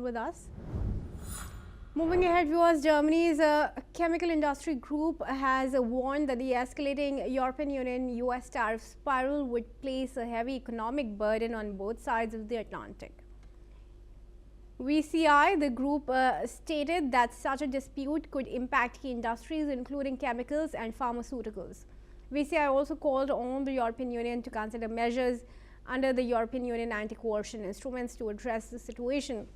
with us. Moving ahead, viewers, Germany's chemical industry group has warned that the escalating European Union-US tariff spiral would place a heavy economic burden on both sides of the Atlantic. VCI, the group, stated that such a dispute could impact key industries including chemicals and pharmaceuticals. VCI also called on the European Union to consider measures under the European Union anti-coercion instruments to address the situation.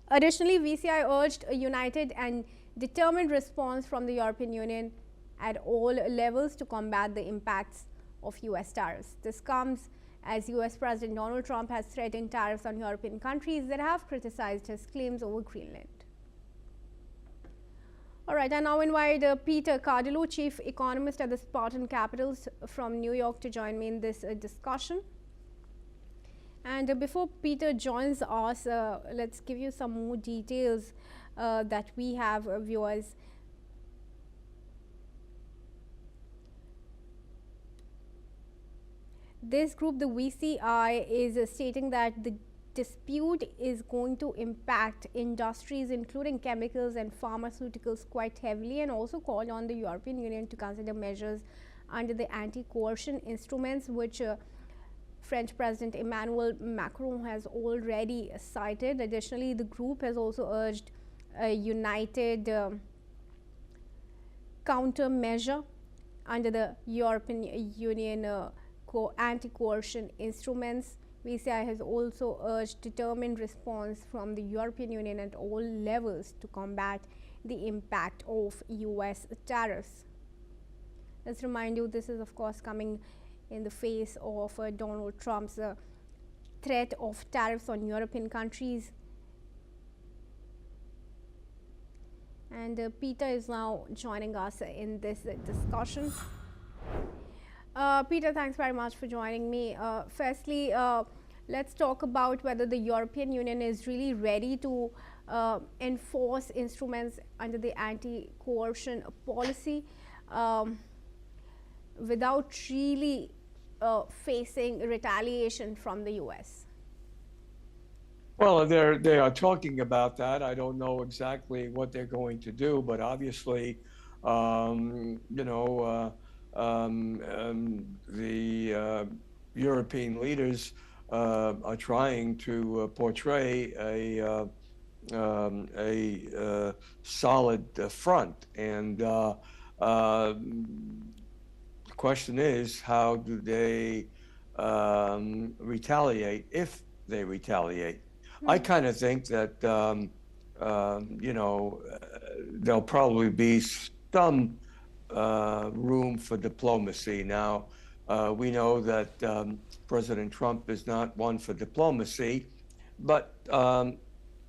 Additionally, VCI urged a united and determined response from the European Union at all levels to combat the impacts of US tariffs. This comes as US President Donald Trump has threatened tariffs on European countries that have criticized his claims over Greenland. All right, I now invite Peter Cardillo, Chief Economist at the Spartan Capitals from New York, to join me in this discussion. And before Peter joins us, let's give you some more details that we have, viewers. This group, the VCI, is stating that the dispute is going to impact industries including chemicals and pharmaceuticals quite heavily, and also called on the European Union to consider measures under the anti-coercion instruments, which French President Emmanuel Macron has already cited. Additionally, the group has also urged a united countermeasure under the European Union anti-coercion instruments. VCI has also urged determined response from the European Union at all levels to combat the impact of US tariffs. Let's remind you, this is of course coming in the face of Donald Trump's threat of tariffs on European countries. And Peter is now joining us in this discussion. Peter, thanks very much for joining me. Firstly, let's talk about whether the European Union is really ready to enforce instruments under the anti-coercion policy without really facing retaliation from the US. Well, they are talking about that. I don't know exactly what they're going to do, but obviously, the European leaders are trying to portray a solid front, and the question is, how do they retaliate, if they retaliate? I kind of think that there'll probably be some room for diplomacy. Now, we know that President Trump is not one for diplomacy, but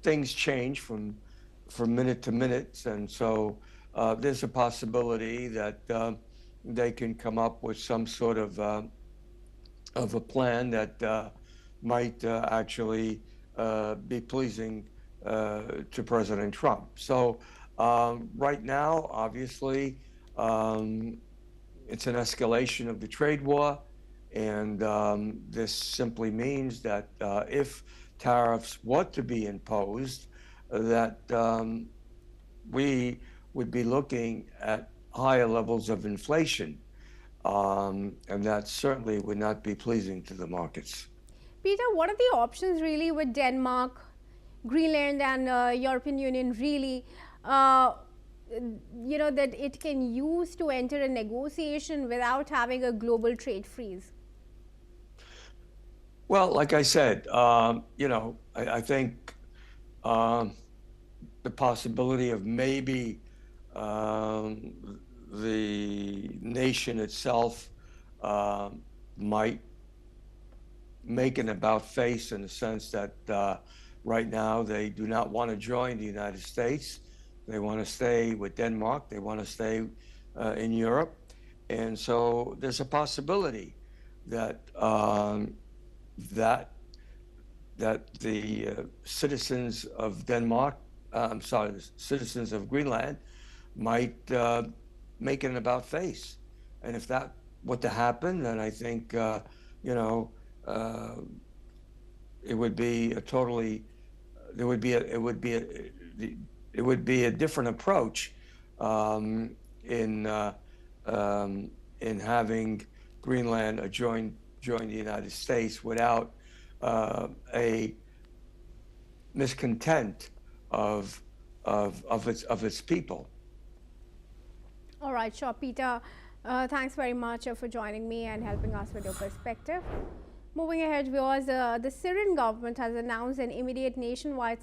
things change from minute to minute, and so there's a possibility that they can come up with some sort of a plan that might actually be pleasing to President Trump. So right now, obviously, it's an escalation of the trade war, and this simply means that if tariffs were to be imposed, that we would be looking at higher levels of inflation, and that certainly would not be pleasing to the markets. Peter, what are the options really with Denmark, Greenland and European Union really, that it can use to enter a negotiation without having a global trade freeze? Well, like I said, I think the possibility of maybe the nation itself might make an about face, in the sense that right now they do not want to join the United States. They want to stay with Denmark. They want to stay in Europe. And so there's a possibility that that the citizens of Denmark, the citizens of Greenland might make an about face. And if that were to happen, then I think, it would be a totally there would be a, it would be a different approach in having Greenland join the United States without a miscontent of its people. All right, sure, Peter. Thanks very much for joining me and helping us with your perspective. Moving ahead, viewers, the Syrian government has announced an immediate nationwide